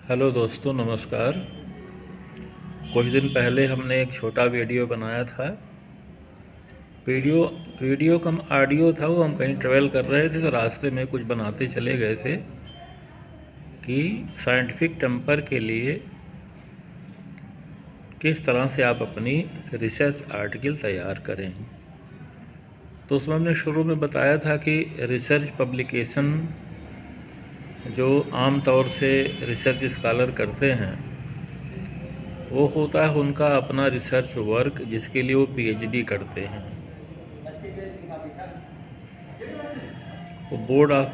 Hello दोस्तों, नमस्कार। कुछ दिन पहले हमने एक छोटा वीडियो बनाया था। वीडियो वीडियो कम ऑडियो था। वो हम कहीं ट्रैवल कर रहे थे तो रास्ते में कुछ बनाते चले गए थे कि साइंटिफिक टेम्पर के लिए किस तरह से आप अपनी रिसर्च आर्टिकल तैयार करें। तो उसमें हमने शुरू में बताया था कि रिसर्च पब्लिकेशन जो आम तौर से रिसर्च स्कॉलर करते हैं वो होता है उनका अपना रिसर्च वर्क, जिसके लिए वो पीएचडी करते हैं। वो बोर्ड ऑफ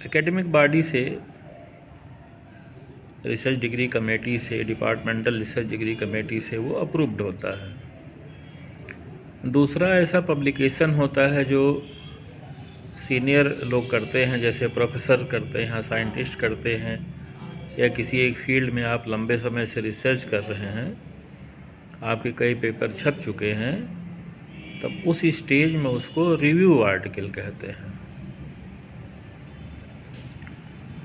एकेडमिक बॉडी से, रिसर्च डिग्री कमेटी से, डिपार्टमेंटल रिसर्च डिग्री कमेटी से वो अप्रूव्ड होता है। दूसरा ऐसा पब्लिकेशन होता है जो सीनियर लोग करते हैं, जैसे प्रोफेसर करते हैं, साइंटिस्ट करते हैं, या किसी एक फील्ड में आप लंबे समय से रिसर्च कर रहे हैं, आपके कई पेपर छप चुके हैं, तब उस स्टेज में उसको रिव्यू आर्टिकल कहते हैं।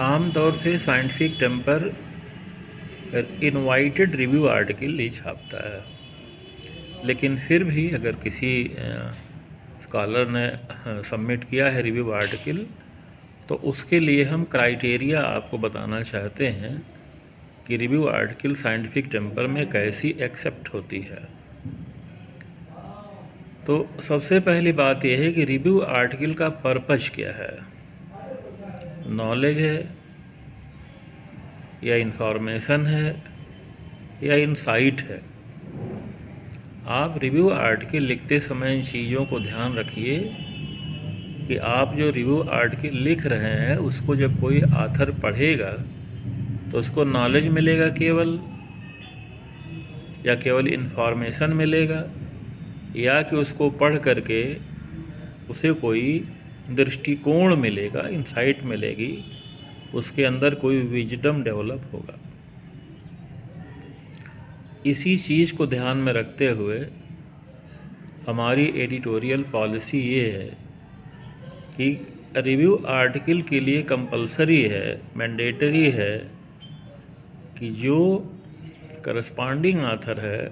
आम तौर से scientific temper invited review article ही छापता है, लेकिन फिर भी अगर किसी स्कॉलर ने सबमिट किया है रिव्यू आर्टिकल, तो उसके लिए हम क्राइटेरिया आपको बताना चाहते हैं कि रिव्यू आर्टिकल साइंटिफिक टेम्पर में कैसी एक्सेप्ट होती है। तो सबसे पहली बात यह है कि रिव्यू आर्टिकल का पर्पज क्या है। नॉलेज है, या इंफॉर्मेशन है, या इनसाइट है। आप रिव्यू आर्टिकल लिखते समय इन चीज़ों को ध्यान रखिए कि आप जो रिव्यू आर्टिकल लिख रहे हैं उसको जब कोई ऑथर पढ़ेगा तो उसको नॉलेज मिलेगा केवल, या केवल इन्फॉर्मेशन मिलेगा, या कि उसको पढ़ करके उसे कोई दृष्टिकोण मिलेगा, इनसाइट मिलेगी, उसके अंदर कोई विजडम डेवलप होगा। इसी चीज़ को ध्यान में रखते हुए हमारी एडिटोरियल पॉलिसी ये है कि रिव्यू आर्टिकल के लिए कंपलसरी है, मैंडेटरी है कि जो करस्पॉन्डिंग ऑथर है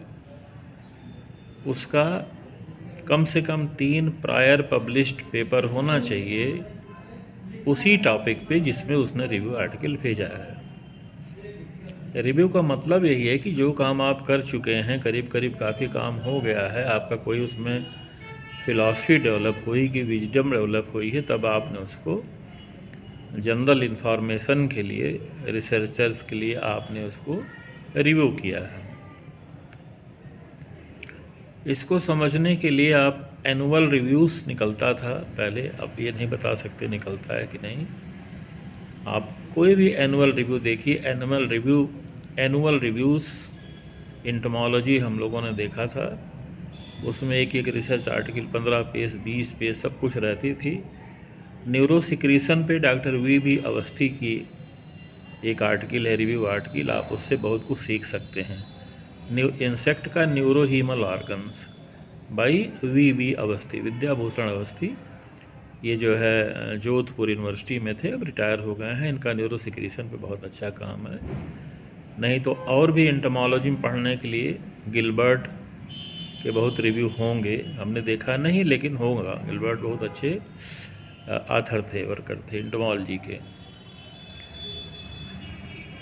उसका कम से कम 3 प्रायर पब्लिश्ड पेपर होना चाहिए उसी टॉपिक पे जिसमें उसने रिव्यू आर्टिकल भेजा है। रिव्यू का मतलब यही है कि जो काम आप कर चुके हैं, करीब करीब काफ़ी काम हो गया है, आपका कोई उसमें फ़िलॉसफी डेवलप हुई कि विजडम डेवलप हुई है, तब आपने उसको जनरल इन्फॉर्मेशन के लिए, रिसर्चर्स के लिए आपने उसको रिव्यू किया है। इसको समझने के लिए आप एनुअल रिव्यूज़ निकलता था पहले, अब ये नहीं बता सकते निकलता है कि नहीं। आप कोई भी एनुअल रिव्यू देखिए, एनुअल रिव्यूज़ एंटोमोलॉजी हम लोगों ने देखा था, उसमें एक एक रिसर्च आर्टिकल 15 पेज 20 पेज सब कुछ रहती थी। न्यूरोसिक्रीशन पे डॉक्टर वी अवस्थी की एक आर्टिकल है, रिव्यू आर्टिकल, आप उससे बहुत कुछ सीख सकते हैं। इंसेक्ट का neurohaemal organs by V Awasthi, Vidyabhushan Awasthi, ये जो है जोधपुर यूनिवर्सिटी में थे, अब रिटायर हो गए हैं। इनका न्यूरोसिक्रीशन पे बहुत अच्छा काम है। नहीं तो और भी एंटोमोलॉजी में पढ़ने के लिए गिलबर्ट के बहुत रिव्यू होंगे, हमने देखा नहीं लेकिन होगा। गिलबर्ट बहुत अच्छे ऑथर थे, वर्कर थे एंटोमोलॉजी के।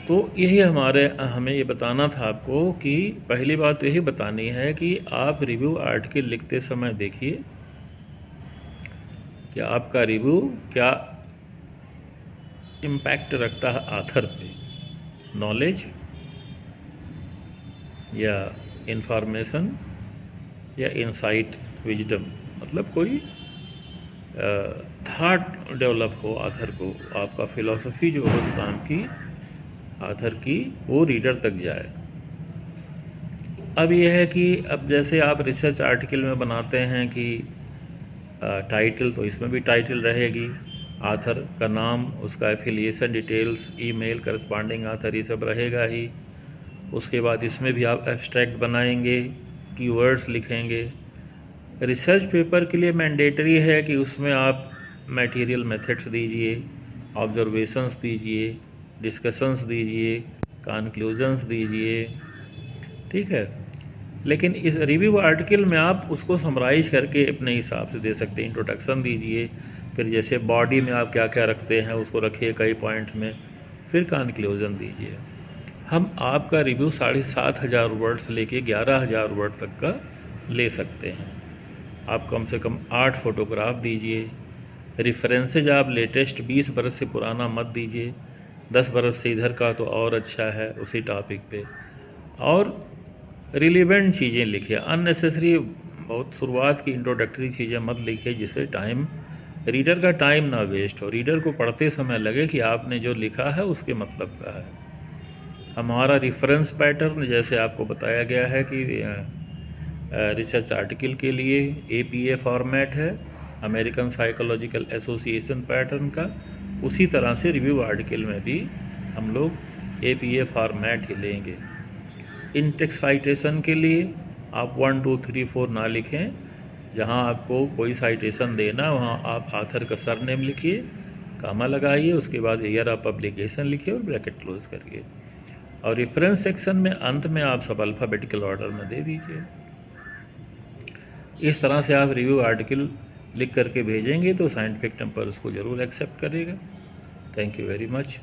तो यही हमें ये बताना था आपको कि पहली बात तो यही बतानी है कि आप रिव्यू आर्टिकल लिखते समय देखिए कि आपका रिव्यू क्या इम्पैक्ट रखता है ऑथर पे, नॉलेज या इंफॉर्मेशन या इनसाइट, विजडम, मतलब कोई थॉट डेवलप हो ऑथर को, आपका फ़िलॉसफी जो हो उस काम की, ऑथर की, वो रीडर तक जाए। अब यह है कि अब जैसे आप रिसर्च आर्टिकल में बनाते हैं कि टाइटल, तो इसमें भी टाइटल रहेगी, ऑथर का नाम, उसका affiliation details, email, corresponding author, ये सब रहेगा ही। उसके बाद इसमें भी आप एब्स्ट्रैक्ट बनाएंगे, कीवर्ड्स लिखेंगे। रिसर्च पेपर के लिए मैंडेटरी है कि उसमें आप मटेरियल मेथड्स दीजिए, ऑब्जर्वेशंस दीजिए, डिस्कशंस दीजिए, कंक्लूजन्स दीजिए, ठीक है। लेकिन इस रिव्यू आर्टिकल में आप उसको समराइज करके अपने हिसाब से दे सकते हैं। इंट्रोडक्शन दीजिए, फिर जैसे बॉडी में आप क्या क्या रखते हैं उसको रखिए कई पॉइंट्स में, फिर कंक्लूजन दीजिए। हम आपका रिव्यू 7,500 वर्ड से लेके 11,000 वर्ड तक का ले सकते हैं। आप कम से कम 8 फोटोग्राफ दीजिए। रेफरेंसेज आप लेटेस्ट 20 बरस से पुराना मत दीजिए, 10 बरस से इधर का तो और अच्छा है उसी टॉपिक पे। और रिलेवेंट चीज़ें लिखिए, अननेसेसरी बहुत शुरुआत की इंट्रोडक्टरी चीज़ें मत लिखिए जिससे रीडर का टाइम ना वेस्ट हो, रीडर को पढ़ते समय लगे कि आपने जो लिखा है उसके मतलब का है। हमारा रेफरेंस पैटर्न जैसे आपको बताया गया है कि रिसर्च आर्टिकल के लिए APA फॉर्मेट है, अमेरिकन साइकोलॉजिकल एसोसिएशन पैटर्न का, उसी तरह से रिव्यू आर्टिकल में भी हम लोग APA फॉर्मेट ही लेंगे। इन टेक्स्ट साइटेशन के लिए आप 1 2 3 4 ना लिखें, जहां आपको कोई साइटेशन देना वहां आप ऑथर का सरनेम लिखिए, कामा लगाइए, उसके बाद ईयर ऑफ पब्लिकेशन लिखिए और ब्रैकेट क्लोज करिए। और रेफरेंस सेक्शन में अंत में आप सब अल्फ़ाबेटिकल ऑर्डर में दे दीजिए। इस तरह से आप रिव्यू आर्टिकल लिख करके भेजेंगे तो साइंटिफिक टेम्पर उसको ज़रूर एक्सेप्ट करेगा। Thank you very much.